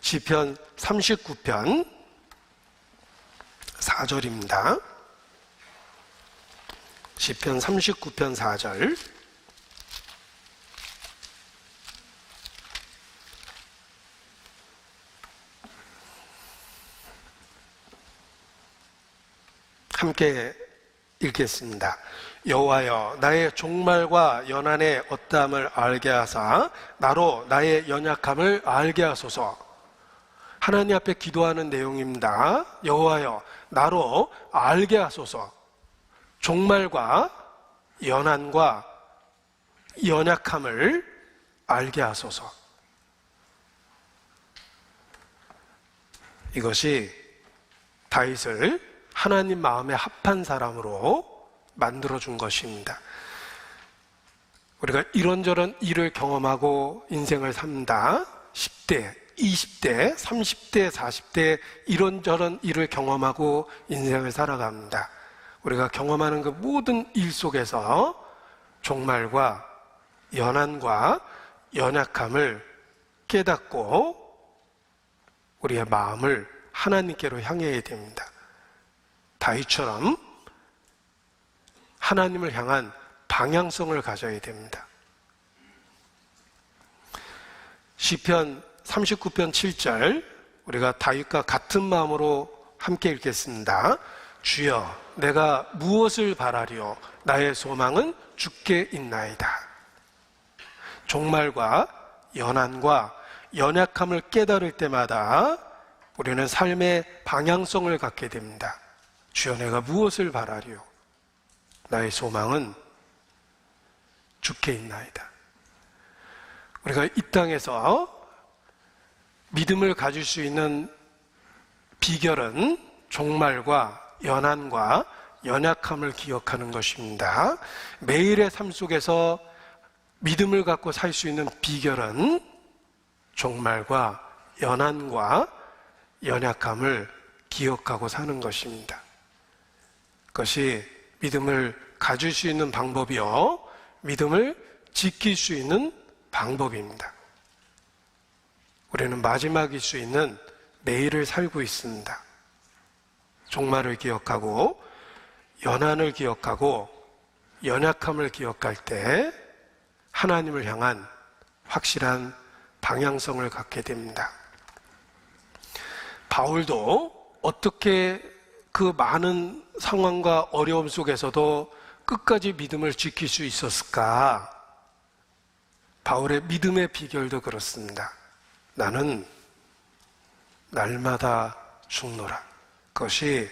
시편 39편 4절입니다. 시편 39편 4절. 함께 읽겠습니다. 여호와여, 나의 종말과 연한의 어떠함을 알게 하사 나로 나의 연약함을 알게 하소서. 하나님 앞에 기도하는 내용입니다. 여호와여, 나로 알게 하소서. 종말과 연한과 연약함을 알게 하소서. 이것이 다윗을 하나님 마음에 합한 사람으로 만들어준 것입니다. 우리가 이런저런 일을 경험하고 인생을 삽니다. 10대, 20대, 30대, 40대 이런저런 일을 경험하고 인생을 살아갑니다. 우리가 경험하는 그 모든 일 속에서 종말과 연한과 연약함을 깨닫고 우리의 마음을 하나님께로 향해야 됩니다. 다윗처럼 하나님을 향한 방향성을 가져야 됩니다. 시편 39편 7절, 우리가 다윗과 같은 마음으로 함께 읽겠습니다. 주여, 내가 무엇을 바라리요? 나의 소망은 주께 있나이다. 종말과 연한과 연약함을 깨달을 때마다 우리는 삶의 방향성을 갖게 됩니다. 주여, 내가 무엇을 바라리요? 나의 소망은 주께 있나이다. 우리가 이 땅에서 믿음을 가질 수 있는 비결은 종말과 연한과 연약함을 기억하는 것입니다. 매일의 삶 속에서 믿음을 갖고 살 수 있는 비결은 종말과 연한과 연약함을 기억하고 사는 것입니다. 그것이 믿음을 가질 수 있는 방법이요, 믿음을 지킬 수 있는 방법입니다. 우리는 마지막일 수 있는 내일을 살고 있습니다. 종말을 기억하고 연한을 기억하고 연약함을 기억할 때 하나님을 향한 확실한 방향성을 갖게 됩니다. 바울도 어떻게 그 많은 상황과 어려움 속에서도 끝까지 믿음을 지킬 수 있었을까? 바울의 믿음의 비결도 그렇습니다. 나는 날마다 죽노라. 그것이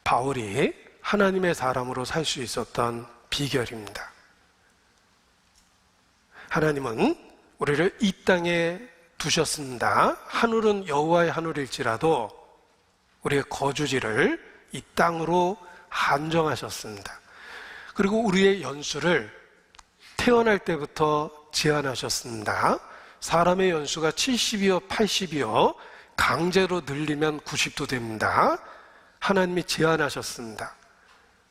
바울이 하나님의 사람으로 살 수 있었던 비결입니다. 하나님은 우리를 이 땅에 두셨습니다. 하늘은 여호와의 하늘일지라도 우리의 거주지를 이 땅으로 한정하셨습니다. 그리고 우리의 연수를 태어날 때부터 제한하셨습니다. 사람의 연수가 70이요 80이요 강제로 늘리면 90도 됩니다. 하나님이 제한하셨습니다.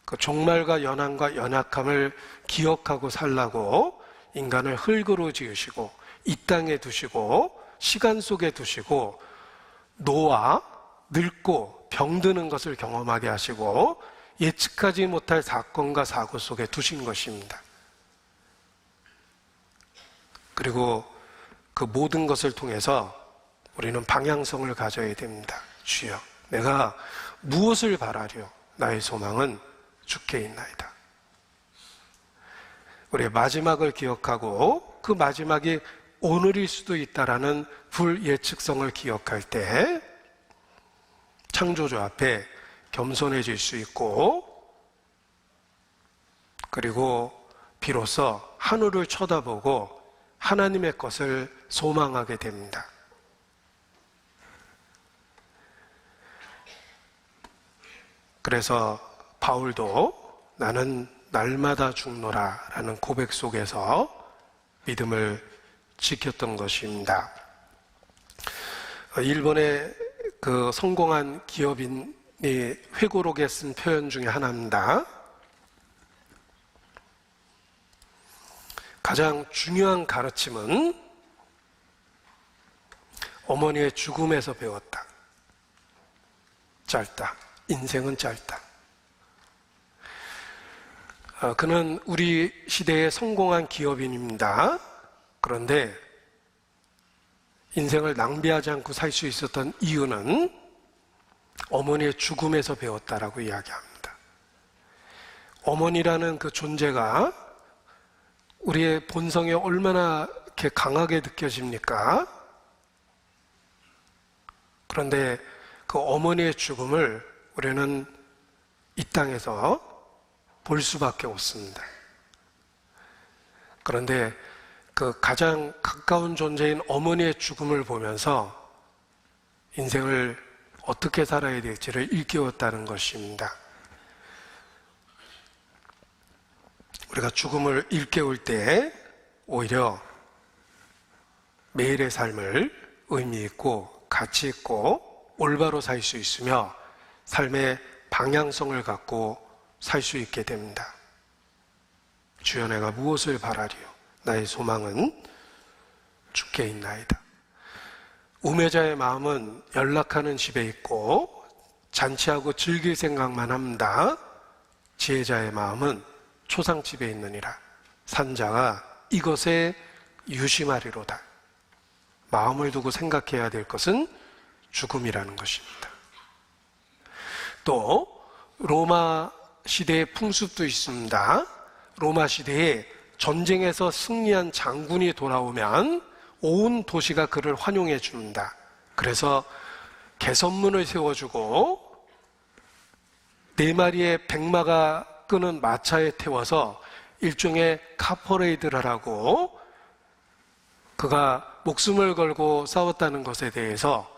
그 종말과 연한과 연약함을 기억하고 살라고 인간을 흙으로 지으시고 이 땅에 두시고 시간 속에 두시고 노아 늙고 병드는 것을 경험하게 하시고 예측하지 못할 사건과 사고 속에 두신 것입니다. 그리고 그 모든 것을 통해서 우리는 방향성을 가져야 됩니다. 주여, 내가 무엇을 바라려? 나의 소망은 주께 있나이다. 우리의 마지막을 기억하고 그 마지막이 오늘일 수도 있다라는 불예측성을 기억할 때 창조주 앞에 겸손해질 수 있고, 그리고 비로소 하늘을 쳐다보고 하나님의 것을 소망하게 됩니다. 그래서 바울도 나는 날마다 죽노라 라는 고백 속에서 믿음을 지켰던 것입니다. 일본의 그 성공한 기업인이 회고록에 쓴 표현 중에 하나입니다. 가장 중요한 가르침은 어머니의 죽음에서 배웠다. 짧다. 인생은 짧다. 그는 우리 시대의 성공한 기업인입니다. 그런데 인생을 낭비하지 않고 살 수 있었던 이유는 어머니의 죽음에서 배웠다라고 이야기합니다. 어머니라는 그 존재가 우리의 본성에 얼마나 이렇게 강하게 느껴집니까? 그런데 그 어머니의 죽음을 우리는 이 땅에서 볼 수밖에 없습니다. 그런데 그 가장 가까운 존재인 어머니의 죽음을 보면서 인생을 어떻게 살아야 될지를 일깨웠다는 것입니다. 우리가 죽음을 일깨울 때 오히려 매일의 삶을 의미 있고 가치 있고 올바로 살 수 있으며 삶의 방향성을 갖고 살 수 있게 됩니다. 주여 내가 무엇을 바라리요? 나의 소망은 주께 있나이다. 우매자의 마음은 연락하는 집에 있고 잔치하고 즐길 생각만 합니다. 지혜자의 마음은 초상집에 있느니라. 산자가 이것에 유심하리로다. 마음을 두고 생각해야 될 것은 죽음이라는 것입니다. 또 로마 시대의 풍습도 있습니다. 로마 시대에 전쟁에서 승리한 장군이 돌아오면 온 도시가 그를 환영해 줍니다. 그래서 개선문을 세워주고 4마리의 백마가 끄는 마차에 태워서 일종의 카퍼레이드를 하고 그가 목숨을 걸고 싸웠다는 것에 대해서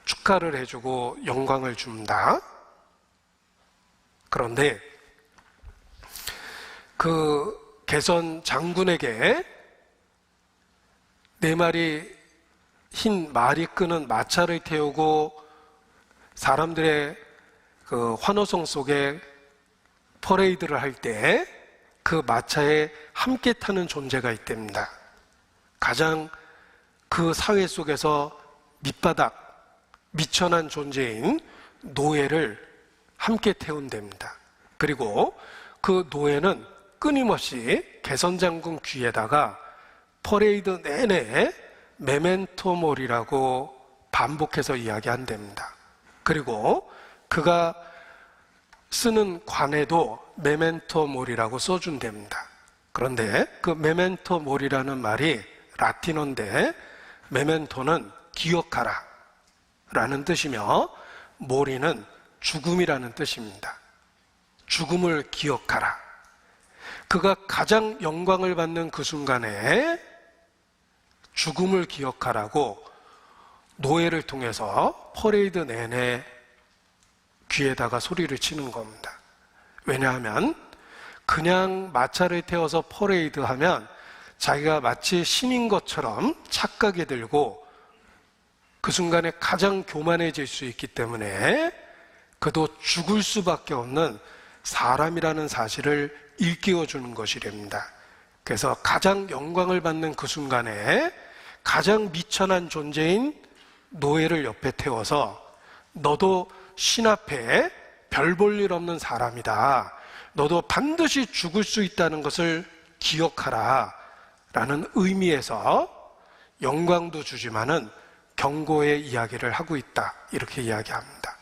축하를 해주고 영광을 줍니다. 그런데 그 개선 장군에게 4마리 흰 말이 끄는 마차를 태우고 사람들의 그 환호성 속에 퍼레이드를 할 때 그 마차에 함께 타는 존재가 있답니다. 가장 그 사회 속에서 밑바닥, 미천한 존재인 노예를 함께 태운답니다. 그리고 그 노예는 끊임없이 개선장군 귀에다가 퍼레이드 내내 메멘토 몰이라고 반복해서 이야기한답니다. 그리고 그가 쓰는 관에도 메멘토 몰이라고 써준답니다. 그런데 그 메멘토 몰이라는 말이 라틴어인데 메멘토는 기억하라 라는 뜻이며 몰이는 죽음이라는 뜻입니다. 죽음을 기억하라. 그가 가장 영광을 받는 그 순간에 죽음을 기억하라고 노예를 통해서 퍼레이드 내내 귀에다가 소리를 치는 겁니다. 왜냐하면 그냥 마차를 태워서 퍼레이드 하면 자기가 마치 신인 것처럼 착각이 들고 그 순간에 가장 교만해질 수 있기 때문에 그도 죽을 수밖에 없는 사람이라는 사실을 일깨워주는 것이랍니다. 그래서 가장 영광을 받는 그 순간에 가장 미천한 존재인 노예를 옆에 태워서 너도 신 앞에 별 볼 일 없는 사람이다. 너도 반드시 죽을 수 있다는 것을 기억하라 라는 의미에서 영광도 주지만은 경고의 이야기를 하고 있다. 이렇게 이야기합니다.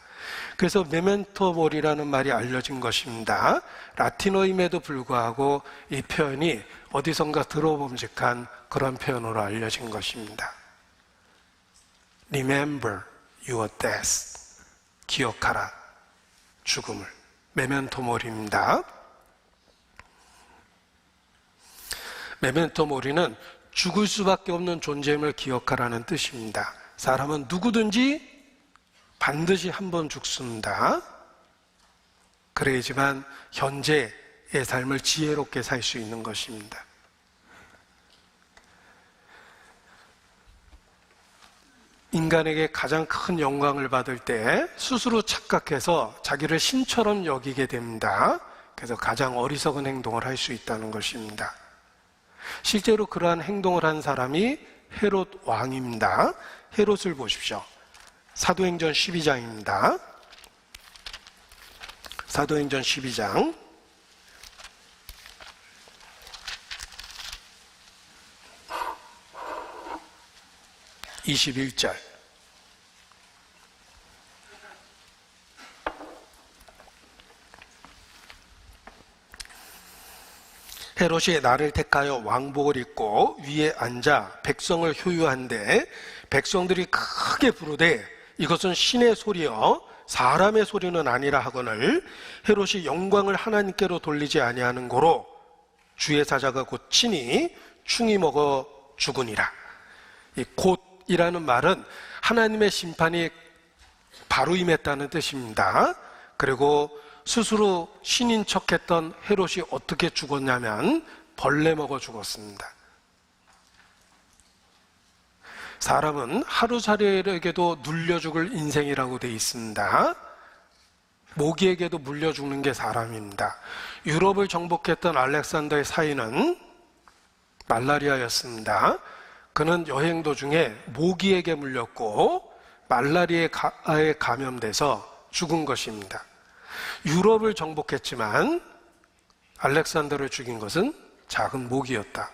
그래서 메멘토 몰이라는 말이 알려진 것입니다. 라틴어임에도 불구하고 이 표현이 어디선가 들어봄직한 그런 표현으로 알려진 것입니다. Remember your death. 기억하라. 죽음을. 메멘토 몰입니다. 메멘토 모리는 죽을 수밖에 없는 존재임을 기억하라는 뜻입니다. 사람은 누구든지 반드시 한 번 죽습니다. 그래야지만 현재의 삶을 지혜롭게 살 수 있는 것입니다. 인간에게 가장 큰 영광을 받을 때 스스로 착각해서 자기를 신처럼 여기게 됩니다. 그래서 가장 어리석은 행동을 할 수 있다는 것입니다. 실제로 그러한 행동을 한 사람이 헤롯 왕입니다. 헤롯을 보십시오. 사도행전 12장입니다. 사도행전 12장 21절. 헤롯이 나를 택하여 왕복을 입고 위에 앉아 백성을 효유한데 백성들이 크게 부르되 이것은 신의 소리여 사람의 소리는 아니라 하거늘 헤롯이 영광을 하나님께로 돌리지 아니하는 고로 주의 사자가 곧 친히 충이 먹어 죽으니라. 이 곧이라는 말은 하나님의 심판이 바로 임했다는 뜻입니다. 그리고 스스로 신인 척했던 헤롯이 어떻게 죽었냐면 벌레 먹어 죽었습니다. 사람은 하루살이에게도 눌려 죽을 인생이라고 되어 있습니다. 모기에게도 물려 죽는 게 사람입니다. 유럽을 정복했던 알렉산더의 사인은 말라리아였습니다. 그는 여행 도중에 모기에게 물렸고 말라리아에 감염돼서 죽은 것입니다. 유럽을 정복했지만 알렉산더를 죽인 것은 작은 모기였다.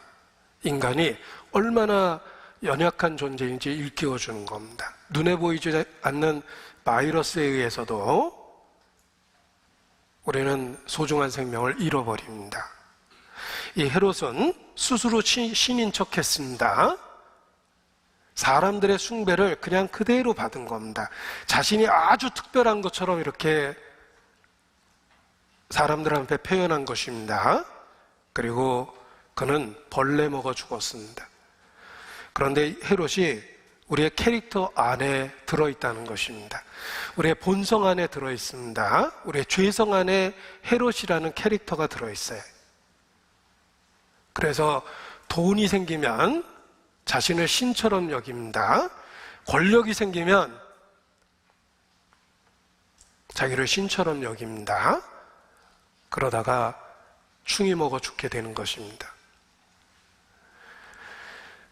인간이 얼마나 연약한 존재인지 일깨워주는 겁니다. 눈에 보이지 않는 바이러스에 의해서도 우리는 소중한 생명을 잃어버립니다. 이 헤롯은 스스로 신인 척했습니다. 사람들의 숭배를 그냥 그대로 받은 겁니다. 자신이 아주 특별한 것처럼 이렇게 사람들한테 표현한 것입니다. 그리고 그는 벌레 먹어 죽었습니다. 그런데 헤롯이 우리의 캐릭터 안에 들어있다는 것입니다. 우리의 본성 안에 들어있습니다. 우리의 죄성 안에 헤롯이라는 캐릭터가 들어있어요. 그래서 돈이 생기면 자신을 신처럼 여깁니다. 권력이 생기면 자기를 신처럼 여깁니다. 그러다가 충이 먹어 죽게 되는 것입니다.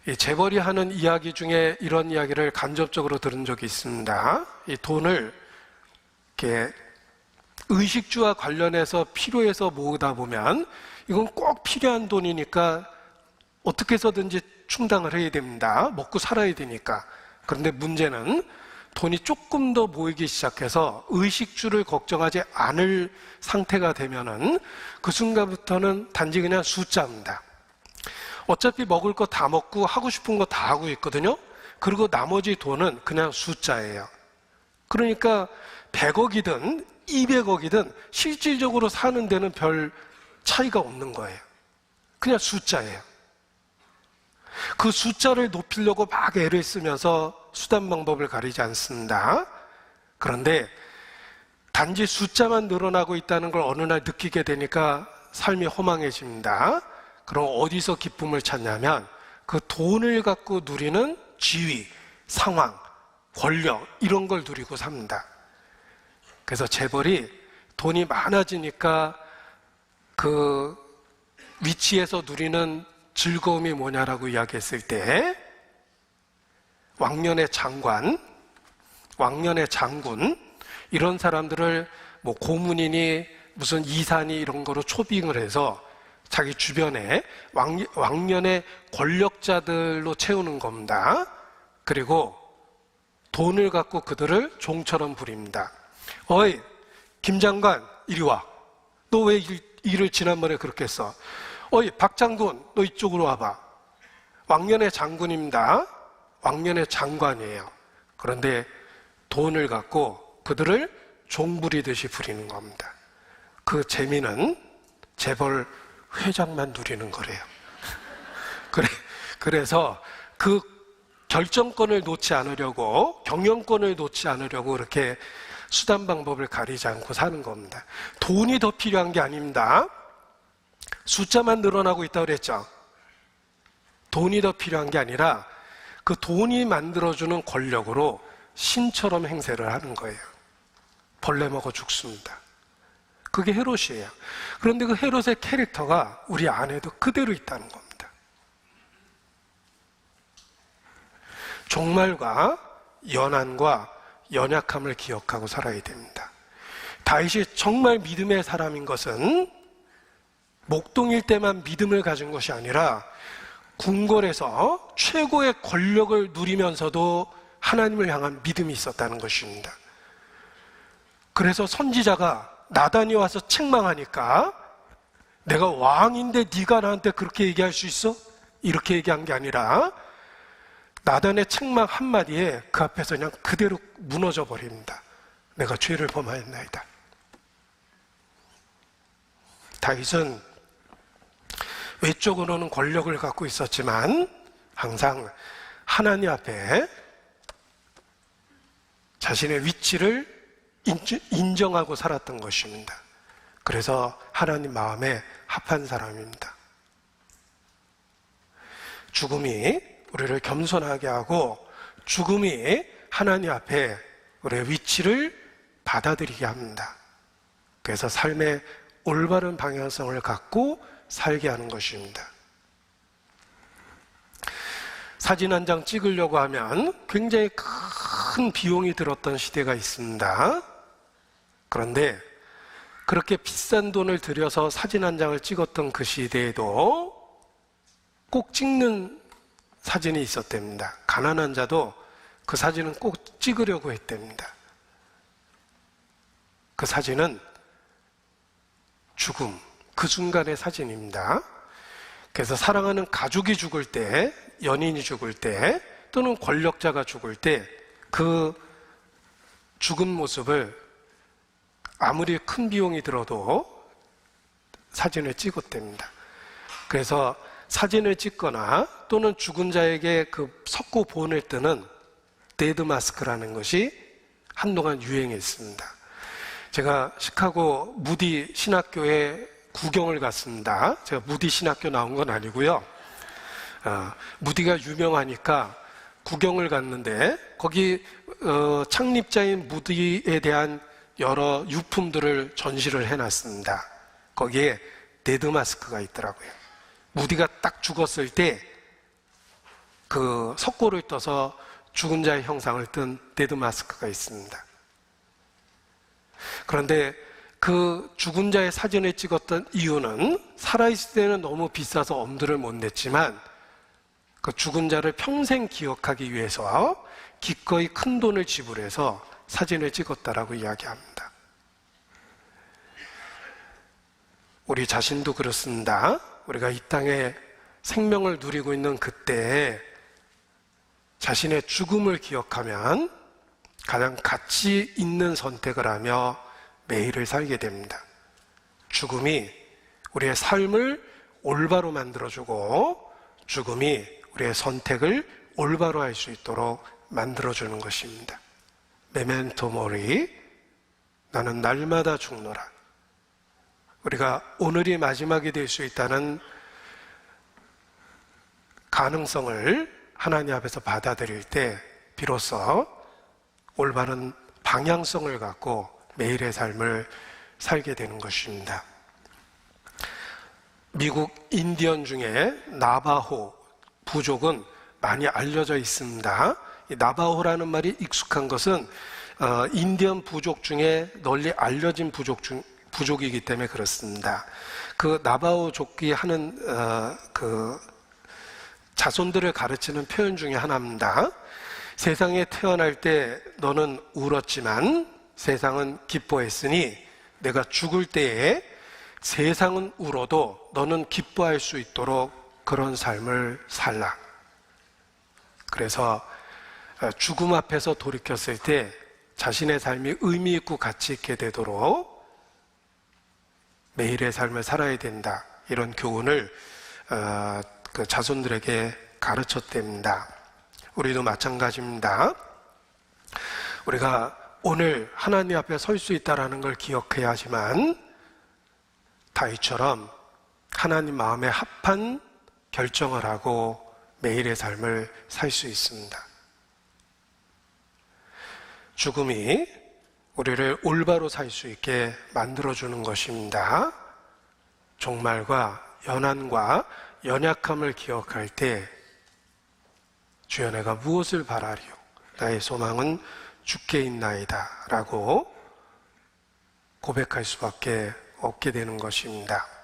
이 재벌이 하는 이야기 중에 이런 이야기를 간접적으로 들은 적이 있습니다. 이 돈을 이렇게 의식주와 관련해서 필요해서 모으다 보면 이건 꼭 필요한 돈이니까 어떻게 해서든지 충당을 해야 됩니다. 먹고 살아야 되니까. 그런데 문제는 돈이 조금 더 모이기 시작해서 의식주를 걱정하지 않을 상태가 되면은 그 순간부터는 단지 그냥 숫자입니다. 어차피 먹을 거 다 먹고 하고 싶은 거 다 하고 있거든요. 그리고 나머지 돈은 그냥 숫자예요. 그러니까 100억이든 200억이든 실질적으로 사는 데는 별 차이가 없는 거예요. 그냥 숫자예요. 그 숫자를 높이려고 막 애를 쓰면서 수단 방법을 가리지 않습니다. 그런데 단지 숫자만 늘어나고 있다는 걸 어느 날 느끼게 되니까 삶이 허망해집니다. 그럼 어디서 기쁨을 찾냐면 그 돈을 갖고 누리는 지위, 상황, 권력 이런 걸 누리고 삽니다. 그래서 재벌이 돈이 많아지니까 그 위치에서 누리는 즐거움이 뭐냐라고 이야기했을 때 왕년의 장관, 왕년의 장군 이런 사람들을 뭐 고문이니 무슨 이사니 이런 거로 초빙을 해서 자기 주변에 왕년의 권력자들로 채우는 겁니다. 그리고 돈을 갖고 그들을 종처럼 부립니다. 어이 김 장관 이리 와. 너 왜 일을 지난번에 그렇게 했어? 어이 박 장군 너 이쪽으로 와봐. 왕년의 장군입니다. 왕년의 장관이에요. 그런데 돈을 갖고 그들을 종부리듯이 부리는 겁니다. 그 재미는 재벌 회장만 누리는 거래요. 그래서 그 결정권을 놓지 않으려고 경영권을 놓지 않으려고 이렇게 수단 방법을 가리지 않고 사는 겁니다. 돈이 더 필요한 게 아닙니다. 숫자만 늘어나고 있다고 그랬죠. 돈이 더 필요한 게 아니라 그 돈이 만들어주는 권력으로 신처럼 행세를 하는 거예요. 벌레 먹어 죽습니다. 그게 헤롯이에요. 그런데 그 헤롯의 캐릭터가 우리 안에도 그대로 있다는 겁니다. 종말과 연한과 연약함을 기억하고 살아야 됩니다. 다윗이 정말 믿음의 사람인 것은 목동일 때만 믿음을 가진 것이 아니라 궁궐에서 최고의 권력을 누리면서도 하나님을 향한 믿음이 있었다는 것입니다. 그래서 선지자가 나단이 와서 책망하니까 내가 왕인데 네가 나한테 그렇게 얘기할 수 있어? 이렇게 얘기한 게 아니라 나단의 책망 한마디에 그 앞에서 그냥 그대로 무너져 버립니다. 내가 죄를 범하였나이다. 다윗은 외적으로는 권력을 갖고 있었지만 항상 하나님 앞에 자신의 위치를 인정하고 살았던 것입니다. 그래서 하나님 마음에 합한 사람입니다. 죽음이 우리를 겸손하게 하고 죽음이 하나님 앞에 우리의 위치를 받아들이게 합니다. 그래서 삶의 올바른 방향성을 갖고 살게 하는 것입니다. 사진 한 장 찍으려고 하면 굉장히 큰 비용이 들었던 시대가 있습니다. 그런데 그렇게 비싼 돈을 들여서 사진 한 장을 찍었던 그 시대에도 꼭 찍는 사진이 있었답니다. 가난한 자도 그 사진은 꼭 찍으려고 했답니다. 그 사진은 죽음, 그 순간의 사진입니다. 그래서 사랑하는 가족이 죽을 때, 연인이 죽을 때, 또는 권력자가 죽을 때 그 죽은 모습을 아무리 큰 비용이 들어도 사진을 찍었답니다. 그래서 사진을 찍거나 또는 죽은 자에게 그 석고 보온을 뜨는 데드 마스크라는 것이 한동안 유행했습니다. 제가 시카고 무디 신학교에 구경을 갔습니다. 제가 무디 신학교 나온 건 아니고요. 무디가 유명하니까 구경을 갔는데 거기 창립자인 무디에 대한 여러 유품들을 전시를 해놨습니다. 거기에 데드 마스크가 있더라고요. 무디가 딱 죽었을 때 그 석고를 떠서 죽은 자의 형상을 뜬 데드 마스크가 있습니다. 그런데 그 죽은 자의 사진을 찍었던 이유는 살아있을 때는 너무 비싸서 엄두를 못 냈지만 그 죽은 자를 평생 기억하기 위해서 기꺼이 큰 돈을 지불해서 사진을 찍었다라고 이야기합니다. 우리 자신도 그렇습니다. 우리가 이 땅에 생명을 누리고 있는 그때에 자신의 죽음을 기억하면 가장 가치 있는 선택을 하며 매일을 살게 됩니다. 죽음이 우리의 삶을 올바로 만들어주고 죽음이 우리의 선택을 올바로 할 수 있도록 만들어주는 것입니다. 메멘토 모리, 나는 날마다 죽노라. 우리가 오늘이 마지막이 될 수 있다는 가능성을 하나님 앞에서 받아들일 때 비로소 올바른 방향성을 갖고 매일의 삶을 살게 되는 것입니다. 미국 인디언 중에 나바호 부족은 많이 알려져 있습니다. 이 나바호라는 말이 익숙한 것은 인디언 부족 중에 널리 알려진 부족이기 때문에 그렇습니다. 그 나바호족이 하는 그 자손들을 가르치는 표현 중에 하나입니다. 세상에 태어날 때 너는 울었지만 세상은 기뻐했으니 내가 죽을 때에 세상은 울어도 너는 기뻐할 수 있도록 그런 삶을 살라. 그래서 죽음 앞에서 돌이켰을 때 자신의 삶이 의미 있고 가치 있게 되도록 매일의 삶을 살아야 된다. 이런 교훈을 그 자손들에게 가르쳤답니다. 우리도 마찬가지입니다. 우리가 오늘 하나님 앞에 설 수 있다는 걸 기억해야 하지만 다윗처럼 하나님 마음에 합한 결정을 하고 매일의 삶을 살 수 있습니다. 죽음이 우리를 올바로 살 수 있게 만들어주는 것입니다. 종말과 연한과 연약함을 기억할 때 주여 내가 무엇을 바라리요? 나의 소망은 주께 있나이다 라고 고백할 수밖에 없게 되는 것입니다.